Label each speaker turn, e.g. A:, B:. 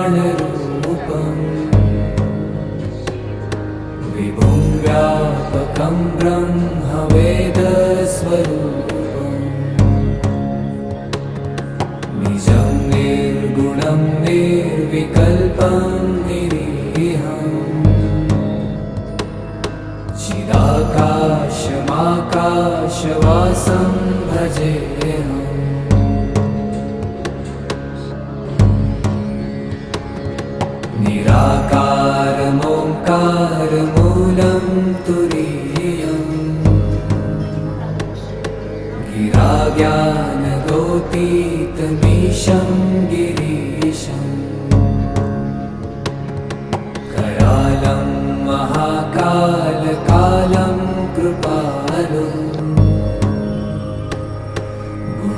A: नमामीशमीशाननिर्वाणरूपम् विभुं व्यापकं ब्रह्मवेदस्वरूपम् निजं निर्गुणं निर्विकल्पं निरीहम् चिदाकाशमाकाशवासं भजेऽहम् निराकारमोङ्कारमूलं तुरीयम् गिराज्ञानगोतीतमीशं गिरीशम् करालं महाकालकालं कृपालुम्